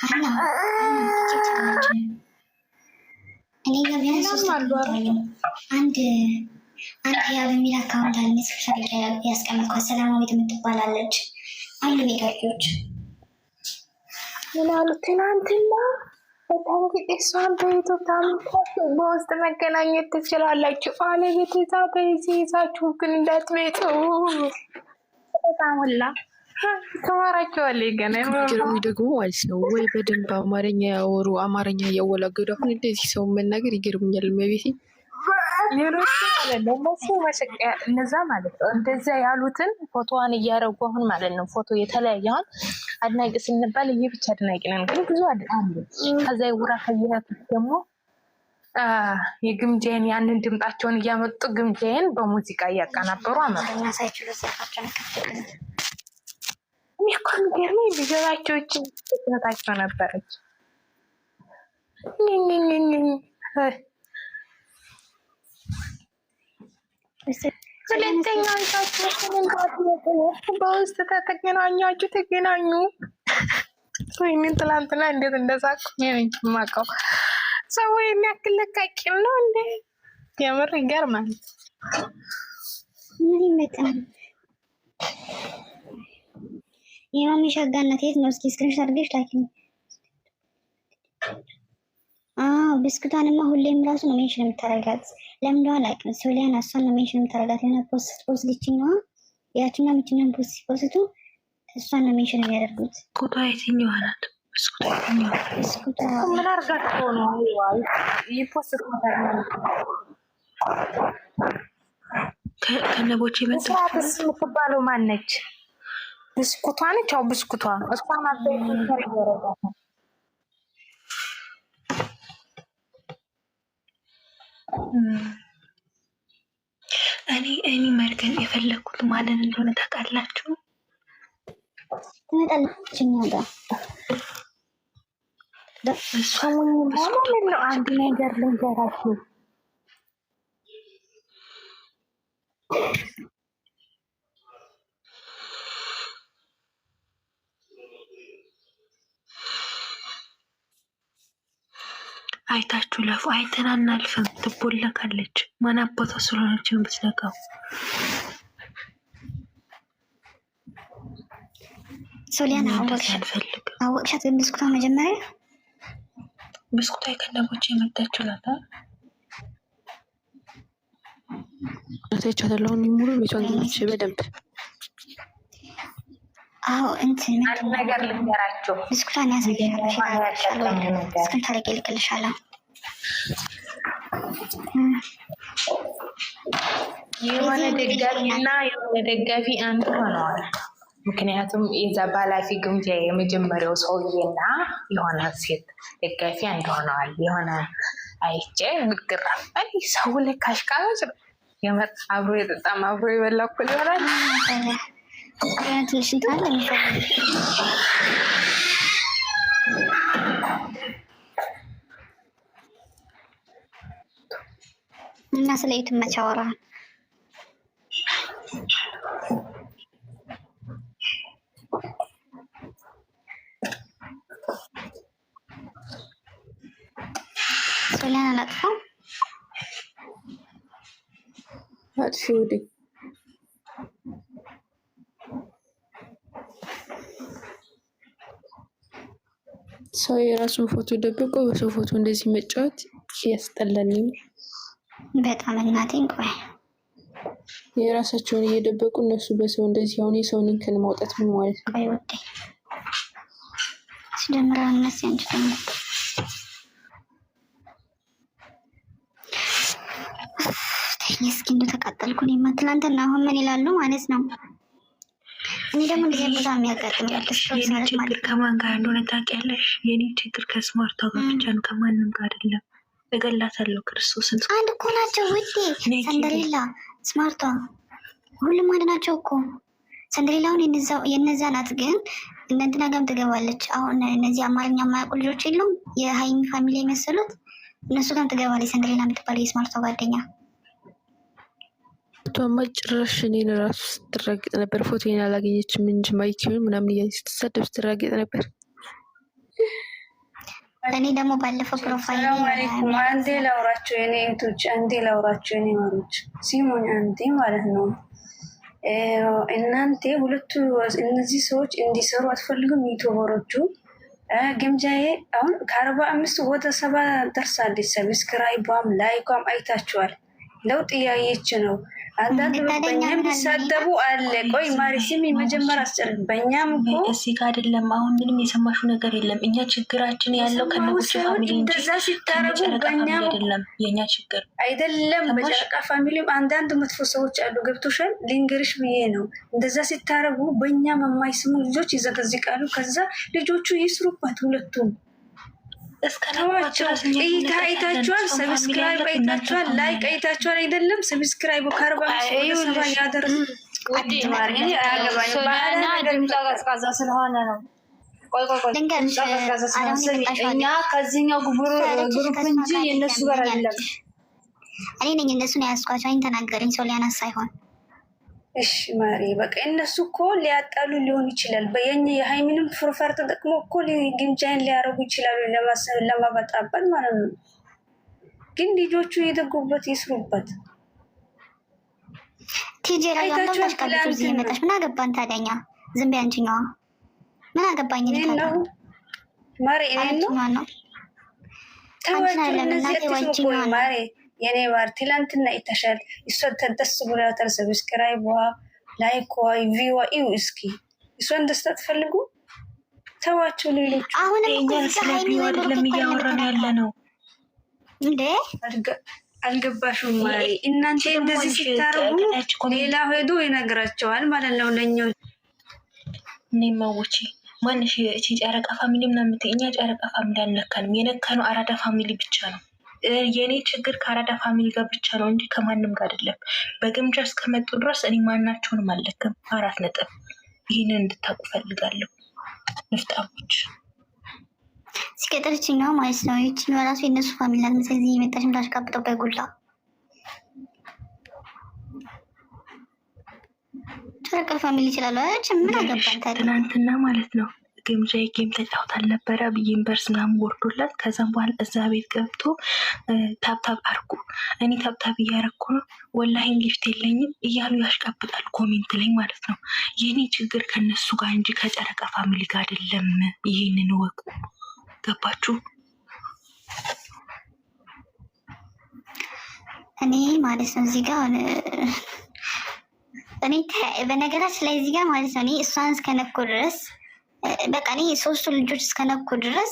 ሀና እኔ ጋር ቢያንስ አንድ ያ በሚል አካውንት አለ ስፔሻል ያስቀመጥኳት ሰላማዊት የምትባላለች አሉ ሜጋጆች ምን አሉ ትናንትና በታንክ እሷን በኢትዮጵያ በውስጥ መገናኘት ትችላላችሁ አለ ቤተዛ በዚህ ይዛችሁ ግን እንዳትመጡ በጣምላ ተማራቸዋለች ገና ጀርሚ ደግሞ ማለት ነው ወይ በደንብ አማርኛ ያወሩ አማርኛ እያወላገዱ አሁን እንደዚህ ሰው መናገር ይገርምኛል መቤቴ ሌሎች ለነሱ መሸቂያ እነዛ ማለት ነው እንደዛ ያሉትን ፎቶዋን እያረጉ አሁን ማለት ነው ፎቶ የተለያየውን አድናቂ ስንባል ይሄ ብቻ አድናቂ ነን ግን ብዙ አሉ ከዛ ይውራ ከየት ደግሞ የግምጄን ያንን ድምጣቸውን እያመጡ ግምጄን በሙዚቃ እያቀናበሩ አመጣኛ ሳይችሉ ዘፋቸው ነከፈለ ሚኮን ገርሜ ቢገባቸው እቺ ተታቸው ነበረች ሁለተኛው ታችሁን በውስጥ ተገናኙ ወይኔ ትላንትና እንዴት እንደሳኩ ነኝ ማቀው ሰው የሚያክል ለካቂም ነው እንዴ የምር ይገርማል ምን ይመጣል የማሚ ሸጋነት የት ነው እስኪ ስክሪንሾት አድርገሽ ላኪኝ ብስኩታንማ ሁሌም ራሱ ነው ሜንሽን የምታረጋት ለምን እንደሆነ አላውቅም ሶሊያን እሷን ነው ሜንሽን የምታረጋት የሆነ ፖስት ልችኛዋ ያችኛው ምችኛውን ፖስቱ እሷን ነው ሜንሽን የሚያደርጉት ቁጣ የትኛዋ ናት ብስኩታ ምን አርጋቸው ነው ይፖስት ማለት ከነቦቼ መስራትስ የምትባለው ማነች ብስኩቷ ነች አው ብስኩቷ እሷን አበይት ይወረዳታ እኔ መርገን የፈለኩት ማለት እንደሆነ ታውቃላችሁ ትመጣለችኛ ጋር እሷን ነው አንድ ነገር ልንገራችሁ አይታችሁ ለፉ አይተናናልፈም ትቦለካለች ማን አባቷ ስለሆነችን ብትነካው ሶሊያና አወቅሻት ግን ብስኩቷ መጀመሪያ ብስኩቷ ከነቦቼ የመጣችው ናት አታይቻታለሁ ሙሉ ቤቷን ግንች በደንብ እንትን አንድ ነገር ልንገራችሁ ብስኩቷን ያሳያለሁ እስክን ታለቅ ይልክልሻለሁ የሆነ ደጋፊና የሆነ ደጋፊ አንድ ሆነዋል ምክንያቱም የዛ ባላፊ ግምጃ የመጀመሪያው ሰውዬና የሆነ ሴት ደጋፊ አንድ ሆነዋል የሆነ አይቼ ግግራ አይ ሰው ለካሽቃላጭ የመጣ አብሮ የጠጣም አብሮ የበላ እኮ ይሆናል ትንሽ እንትን አለ እና ስለ የት መቻወራ ሶሊያና ላጥፋው አጥፊውዲ ሰው የራሱን ፎቶ ደብቆ በሰው ፎቶ እንደዚህ መጫወት ያስጠላል በጣም እናቴን ቆይ የራሳቸውን እየደበቁ እነሱ በሰው እንደዚህ አሁን የሰውን እንከን ማውጣት ምን ማለት ነው ቆይ ወዴ ሲጀምራ እነሱ አንቺ ደግሞ እስኪ እንደተቃጠልኩ ነው ትናንትና አሁን ምን ይላሉ ማለት ነው እኔ ደግሞ እንደዚህ ቦታ የሚያጋጥመኝ የኔ ችግር ከማን ጋር እንደሆነ ታውቂያለሽ የኔ ችግር ከስማርቷ ጋር ብቻ ነው ከማንም ጋር አይደለም እገላታለሁ ክርስቶስን አንድ እኮ ናቸው ውዴ ሰንደሌላ ስማርቷ ሁሉም አንድ ናቸው እኮ ሰንደሌላውን የነዛ ናት ግን እንትና ጋርም ትገባለች አሁን እነዚህ አማርኛ የማያውቁ ልጆች የሉም የሀይሚ ፋሚሊ የመሰሉት እነሱ ጋርም ትገባለች ሰንደሌላ የምትባለው የስማርቷ ጓደኛ ቶማ ጭራሽ እኔን ራሱ ስትራገጥ ነበር ፎቶዬን አላገኘችም እንጂ ማይኪውን ምናምን ስትሰደብ ስትራገጥ ነበር እኔ ደግሞ ባለፈው ፕሮፋይል ሰላም አለይኩም። አንዴ ላውራቸው የኔ እህቶች፣ አንዴ ላውራቸው የኔ ማሮች፣ ሲሞን አንዴ ማለት ነው። እናንተ ሁለቱ እነዚህ ሰዎች እንዲሰሩ አትፈልጉም? ዩቱበሮቹ ግምጃዬ አሁን ከ45 ወደ 70 ደርሳለች። ሰብስክራይቧም ላይኳም አይታችኋል። ለውጥ እያየች ነው። አንዳንድ በእኛም ሊሳደቡ አለ። ቆይ ማሪሲም የመጀመሪያ አስጨርስ። በእኛም እኮ እዚህ ጋር አይደለም። አሁን ምንም የሰማሽው ነገር የለም። እኛ ችግራችን ያለው ከነጉጭ ፋሚሊ እንጂ ሲታረጉ በእኛም አይደለም። የእኛ ችግር አይደለም። በጨረቃ ፋሚሊም አንዳንድ መጥፎ ሰዎች አሉ። ገብቶሻል? ሊንገርሽ ብዬ ነው። እንደዛ ሲታረጉ በእኛም የማይስሙ ልጆች ይዘገዝቃሉ። ከዛ ልጆቹ ይስሩባት ሁለቱም። እስከናቸው እይታ አይታችኋል፣ ሰብስክራይብ አይታችኋል፣ ላይክ አይታችኋል። አይደለም ሰብስክራይብ ከ40 ሰባ ያደርስ ቀዝቃዛ ስለሆነ ነው። እኛ ከዚህኛው ግሩፕ እንጂ የእነሱ ጋር አይደለም። እኔ ነኝ እነሱን ያስኳቸው። አይን ተናገረኝ ሰው ሊያናስ ሳይሆን እሺ ማሪ በቃ እነሱ እኮ ሊያጣሉ ሊሆን ይችላል። በየኛ የሃይሚንም ፍርፋር ተጠቅሞ እኮ ግምጃይን ሊያረጉ ይችላሉ፣ ለማበጣበጥ ማለት ነው። ግን ልጆቹ የደጉበት ይስሩበት። ቲጂ ላይ ያንተሽ ከብዙ ጊዜ መጣሽ። ምን አገባን ታዲያኛ? ዝም በይ አንቺኛዋ። ምን አገባኝ ነው ማሪ? እኔ ነው ታውቃለህ ለምናቴ ወንቺኛ ማሪ የኔ ማር ትላንትና ይተሻል። እሷን ተደስ ብሏታል። ሰብስክራይብ ላይክ ቪው እዩ። እስኪ እሷን ደስታ ትፈልጉ ተዋቸው። ሌሎች አሁን እኛ ስለ ቪው አይደለም እያወራን ያለ ነው እንዴ? አልገባሽም ማሪ? እናንተ እንደዚህ ሲታረጉ ሌላ ሄዶ ይነግራቸዋል ማለት ነው ለኛው። ማውጪ ማንሽ እቺ ጨረቃ ፋሚሊ ምናምን እኛ ጨረቃ ፋሚሊ አልነካንም። የነካነው አራዳ ፋሚሊ ብቻ ነው። የኔ ችግር ከአራዳ ፋሚሊ ጋር ብቻ ነው እንጂ ከማንም ጋር አይደለም። በግምጃ እስከመጡ ድረስ እኔ ማናቸውንም አልለቅም። 4 ነጥብ። ይህንን እንድታውቁ ፈልጋለሁ ንፍጣሞች። ሲቀጥል ይችኛው ማለት ነው ይችኛው ራሱ የእነሱ ፋሚሊ ናት። ስለዚህ የመጣሽ እንዳሽቃብጠው በጉላ ጨረቃ ፋሚሊ ይችላል። ምን አገባን ታዲያ? ትናንትና ማለት ነው ግምጃ ጌም ተጫውታ አልነበረ ብዬን በርስ ምናምን ወርዶላት። ከዛም በኋላ እዛ ቤት ገብቶ ታብታብ አርጉ፣ እኔ ታብታብ እያረኩ ነው፣ ወላሂ ጊፍት የለኝም እያሉ ያሽቃብጣል ኮሜንት ላይ ማለት ነው። የኔ ችግር ከነሱ ጋር እንጂ ከጨረቃ ፋሚሊ ጋር አይደለም። ይሄንን ወቁ። ገባችሁ? እኔ ማለት ነው እዚህ ጋር እኔ በነገራችን ላይ እዚህ ጋር ማለት ነው እኔ እሷን እስከነኩ ድረስ በቃ እኔ 3 ልጆች እስከነኩ ድረስ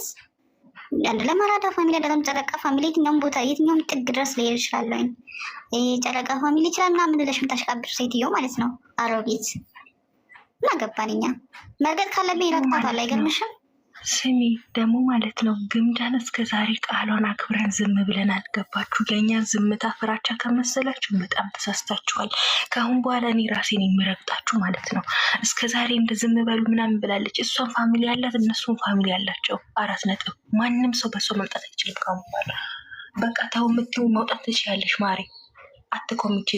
አይደለም አራዳ ፋሚሊ አይደለም ጨረቃ ፋሚሊ የትኛውም ቦታ የትኛውም ጥግ ድረስ ልሄድ እችላለሁ። ጨረቃ ፋሚሊ ይችላል ምናምን ብለሽ የምታሽቃብር ሴትዮ ማለት ነው አሮጊት። ምን አገባን እኛ? መርገጥ ካለብኝ ረግጣታለሁ። አይገርምሽም? ስሚ ደግሞ ማለት ነው ግምጃን እስከ ዛሬ ቃሏን አክብረን ዝም ብለን አልገባችሁ? የእኛ ዝምታ ፍራቻ ከመሰላችሁ በጣም ተሳስታችኋል። ከአሁን በኋላ እኔ ራሴን የሚረግጣችሁ ማለት ነው። እስከ ዛሬ እንደ ዝም በሉ ምናምን ብላለች። እሷን ፋሚሊ ያላት እነሱን ፋሚሊ ያላቸው 4 ነጥብ። ማንም ሰው በሰው መምጣት አይችልም። ከአሁን በኋላ በቃ ተው የምትይው መውጣት ትችያለሽ ማሪ። አትኮሚቼ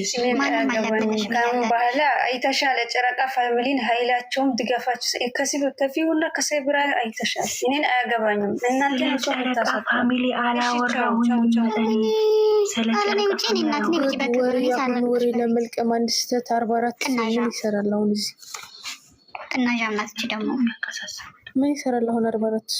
ከአሁን በኋላ አይተሻለ ጨረቃ ፋሚሊን ኃይላቸውም ድጋፋቸው ከፊውና ከሰብራ አይተሻል። እኔን አያገባኝም። እናንተ ጨረቃ ፋሚሊ አላወራሁኝም። ስለ ወሬ ለመልቀም አንድ ስህተት 44 ይሰራል። አሁን እዚህ ቅናዣ ማስቺ ደግሞ ምን ይሰራል? አሁን 44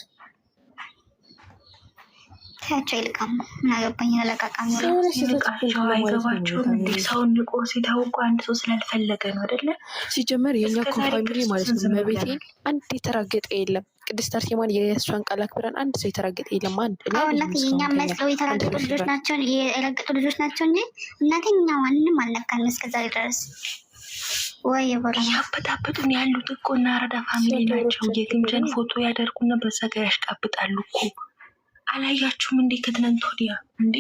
ታቸው ይልቃም እናገባኝ ለቃቃም ይልቃቸው አይገባቸውም። እንዴ ሰውን ንቆ ሲታውቁ አንድ ሰው ስላልፈለገ ነው አይደለ? ሲጀመር የኛ ፋሚሊ ማለት ነው መቤቴን አንድ የተራገጠ የለም። ቅድስት አርሴማን የእሷን ቃል አክብረን አንድ ሰው የተራገጠ የለም። አንድ እናት የኛ መስለው የተራገጡ ልጆች ናቸው የረገጡ ልጆች ናቸው እንጂ እናተኛ ማንንም አልነካንም እስከዛሬ ድረስ። ወይ ያበጣበጡን ያሉት እኮ እና አራዳ ፋሚሊ ናቸው። የግምጃን ፎቶ ያደርጉና በዛ ጋር ያሽቃብጣሉ እኮ። አላያችሁም እንዴ? ከትናንት ወዲያ እንዴ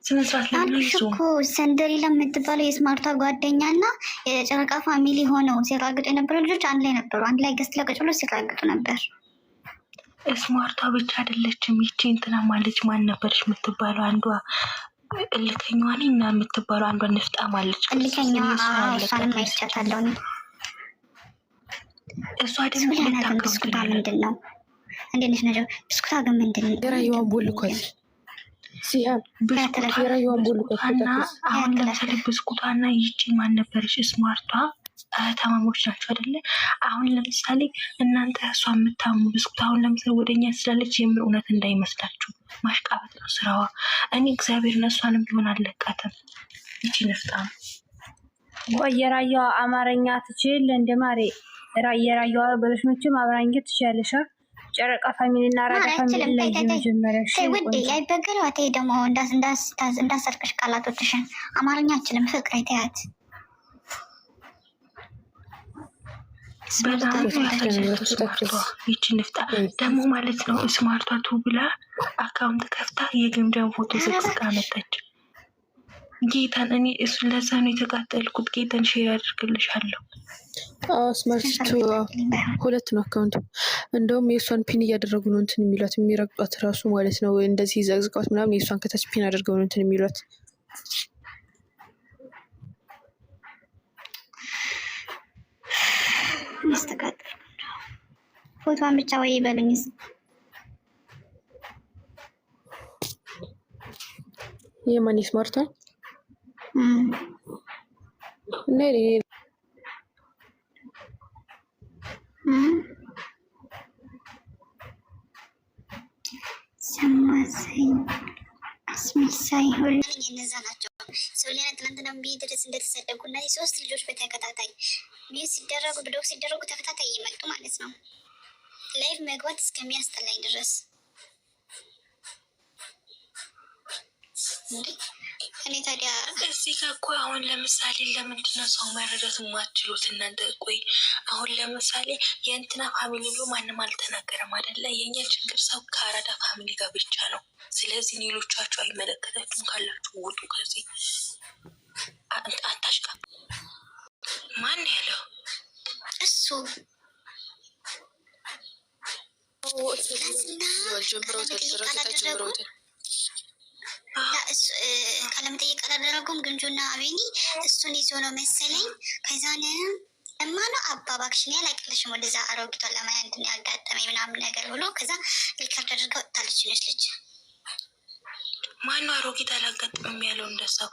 ስነስርዓት እኮ ሰንደሪላ የምትባለው የስማርቷ ጓደኛ እና የጨረቃ ፋሚሊ ሆነው ሲራግጡ የነበሩ ልጆች አንድ ላይ ነበሩ። አንድ ላይ ገስት ለቀጭ ብሎ ሲራግጡ ነበር። ስማርቷ ብቻ አይደለችም። ይቺ እንትና ማለች ማን ነበረች የምትባለው አንዷ እልከኛዋ ነኝ እና የምትባለው አንዷ ንፍጣ ማለች። እልከኛዋ እሷንም አይቻታለሁ። እሷ ደግሞ ምንድን ነው እንዴት ነሽ ነጃ? ብስኩታ ግን ምንድን ነው? የራየዋን ቦልኳት ሲያም የራየዋን ቦልኳት እና አሁን ለምሳሌ ብስኩቷና ይቺ ማን ነበረች ስማርቷ ተማሞች ናቸው አይደለ? አሁን ለምሳሌ እናንተ እሷ የምታሙ ብስኩት አሁን ለምሳሌ ወደኛ ስላለች የምር እውነት እንዳይመስላችሁ ማሽቃበጥ ነው ስራዋ። እኔ እግዚአብሔር ነሷንም ቢሆን አለቃትም። ይቺ ነፍጣ የራያዋ አማርኛ ትችል እንደ ማሬ የራያዋ በለሽ መቼም አብራኝ ትችያለሽ። ጨረቃ ፋሚሊ እና ራዳ ፋሚሊ ላይ ጀመረሽ ውዴ ያይበገረው አቴ ደግሞ እንዳሰርክሽ ቃላቶችሽን አማርኛ አችልም ፍቅር አይተያት በጣም ይቺ ንፍጣ ደግሞ ማለት ነው። ስማርቷ ቱ ብላ አካውንት ከፍታ የግምጃን ፎቶ ዘግዝቃ መጣች። ጌታን እኔ እሱ ለዛ ነው የተቃጠልኩት። ጌታን ሼር አድርግልሻለሁ። ስማርት ሁለት ነው አካውንቱ። እንደውም የእሷን ፒን እያደረጉ ነው እንትን የሚሏት የሚረግጧት ራሱ ማለት ነው። እንደዚህ ዘግዝቃት ምናምን የእሷን ከታች ፒን አድርገው ነው እንትን የሚሏት። ሚስተካከል ፎቶዋን ብቻ ወይ ይበሉኝስ የማን ስማርቷን ነሪ ሰማሰኝ አስመሳይ ሁሉ እነዛ ናቸው። ሶሊያና ትናንትና ድረስ እንደተሰደጉ እነዚህ 3 ልጆች በተከታታይ ሚስ ሲደረጉ ብሎክ ሲደረጉ ተከታታይ እየመጡ ማለት ነው። ላይቭ መግባት እስከሚያስጠላኝ ድረስ እኔ ታዲያ እዚህ ጋር እኮ አሁን ለምሳሌ ለምንድነው ሰው መረዳት የማትችሉት እናንተ? ቆይ አሁን ለምሳሌ የእንትና ፋሚሊ ብሎ ማንም አልተናገረም አይደለ? የእኛ ችግር ሰው ከአራዳ ፋሚሊ ጋር ብቻ ነው። ስለዚህ ሌሎቻችሁ አይመለከታችሁም። ካላችሁ ውጡ ከዚህ። አታሽቃ ማን ያለው እሱ ቃለመጠይቅ አላደረጉም። ግንጁና አቤኒ እሱን ይዞ ነው መሰለኝ። ከዛን እማ ነው አባባክሽን ያላቅልሽም ወደዛ አሮጊቷን ለማያ እንትን ያጋጠመኝ ምናምን ነገር ብሎ ከዛ ሪከርድ አድርጋ ወጥታለች። ይመስልች ማነው አሮጊት አላጋጥምም ያለው እንደሳቡ